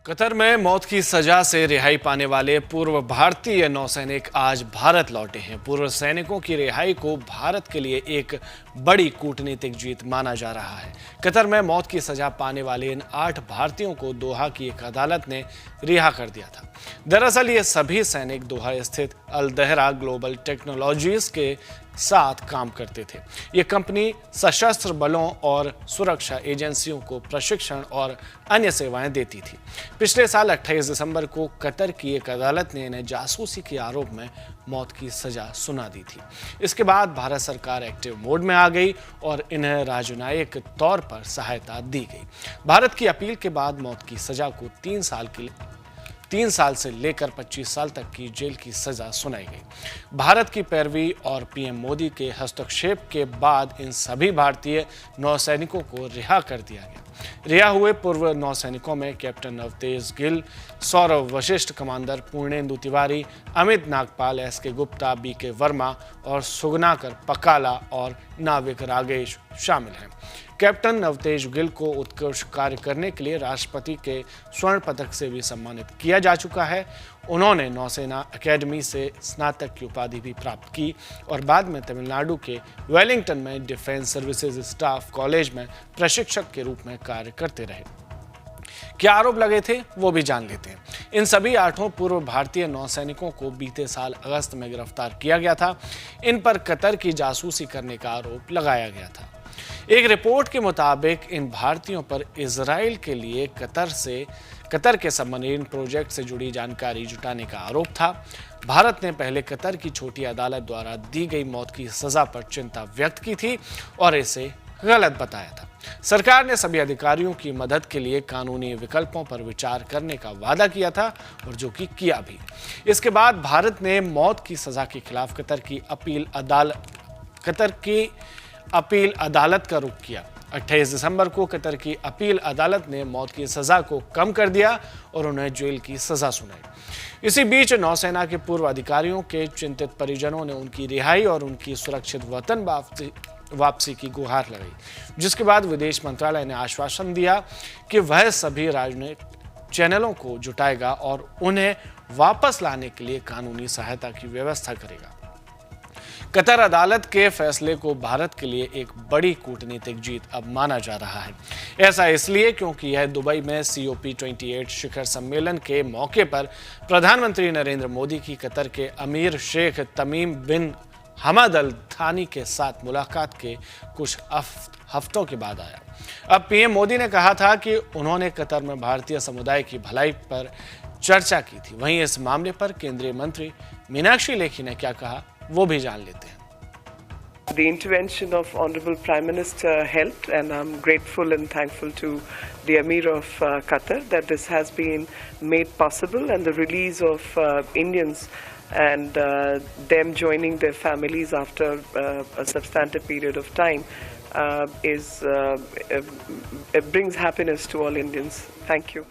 Qatar में मौत की सजा से रिहाई पाने वाले पूर्व भारतीय नौसैनिक आज भारत लौटे हैं। पूर्व सैनिकों की रिहाई को भारत के लिए एक बड़ी कूटनीतिक जीत माना जा रहा है। कतर में मौत की सजा पाने वाले इन 8 भारतीयों को दोहा की एक अदालत ने रिहा कर दिया था। दरअसल ये सभी सैनिक दोहा स्थित अल दहरा ग्लोबल टेक्नोलॉजीज के साथ काम करते थे। ये कंपनी सशस्त्र बलों और सुरक्षा एजेंसियों को प्रशिक्षण और अन्य सेवाएं देती थी। पिछले साल 28 दिसंबर को कतर की एक अदालत ने इन्हें जासूसी के आरोप में मौत की सजा सुना दी थी। इसके बाद भारत सरकार एक्टिव मोड में आ गई और इन्हें राजनयिक तौर पर सहायता दी गई। भारत की अपील के बाद मौत की सजा को 3 साल से लेकर 25 साल तक की जेल की सजा सुनाई गई। भारत की पैरवी और पीएम मोदी के हस्तक्षेप के बाद इन सभी भारतीय नौसैनिकों को रिहा कर दिया गया। रिहा हुए पूर्व नौसैनिकों में captain Navtej Gill, Saurabh Vashishtha, commander Purnendu Tiwari, Amit Nagpal, S K Gupta, B K Verma और सुगनाकर पकाला और नाविक रागेश शामिल हैं। कैप्टन नवतेज गिल को उत्कृष्ट कार्य करने के लिए राष्ट्रपति के स्वर्ण पदक से भी सम्मानित किया जा चुका है। उन्होंने नौसेना अकेडमी से स्नातक की उपाधि भी प्राप्त की और बाद में तमिलनाडु के वेलिंगटन में डिफेंस सर्विसेज स्टाफ कॉलेज में प्रशिक्षक के रूप में कार्य करते रहे। क्या आरोप लगे थे वो भी जान लेते हैं। इन सभी 8 पूर्व भारतीय नौसैनिकों को बीते साल अगस्त में गिरफ्तार किया गया था। इन पर कतर की जासूसी करने का आरोप लगाया गया था। एक रिपोर्ट के मुताबिक इन भारतीयों पर इजराइल के लिए कतर के सबमरीन प्रोजेक्ट से जुड़ी जानकारी जुटाने का आरोप था। भारत ने पहले कतर की छोटी अदालत द्वारा दी गई मौत की सजा पर चिंता व्यक्त की थी और इसे गलत बताया था। सरकार ने सभी अधिकारियों की मदद के लिए कानूनी विकल्पों पर विचार करने का वादा किया था और जो कि किया भी। इसके बाद भारत ने मौत की सजा के खिलाफ कतर की अपील अदालत का रुख किया। 28 दिसंबर को कतर की अपील अदालत ने मौत की सजा को कम कर दिया और उन्हें जेल की सजा सुनाई। इसी बीच नौसेना के पूर्व अधिकारियों के चिंतित परिजनों ने उनकी रिहाई और उनकी सुरक्षित वतन वापसी की गुहार लगाई, जिसके बाद विदेश मंत्रालय ने आश्वासन दिया कि वह सभी राजनयिक चैनलों को जुटाएगा और उन्हें वापस लाने के लिए कानूनी सहायता की व्यवस्था करेगा। कतर अदालत के फैसले को भारत के लिए एक बड़ी कूटनीतिक जीत अब माना जा रहा है। ऐसा इसलिए क्योंकि यह दुबई में COP28 शिखर सम्मेलन के मौके पर प्रधानमंत्री नरेंद्र मोदी की कतर के अमीर शेख तमीम बिन हमद अल थानी के साथ मुलाकात के कुछ हफ्तों के बाद आया। अब पीएम मोदी ने कहा था कि उन्होंने कतर में भारतीय समुदाय की भलाई पर चर्चा की थी। वहीं इस मामले पर केंद्रीय मंत्री मीनाक्षी लेखी ने क्या कहा वो भी जान लेते हैं। The intervention of Honorable Prime Minister helped, and I'm grateful and thankful to the Emir of Qatar that this has been made possible, and the release of Indians and them joining their families after a substantive period of time it brings happiness to all Indians. Thank you.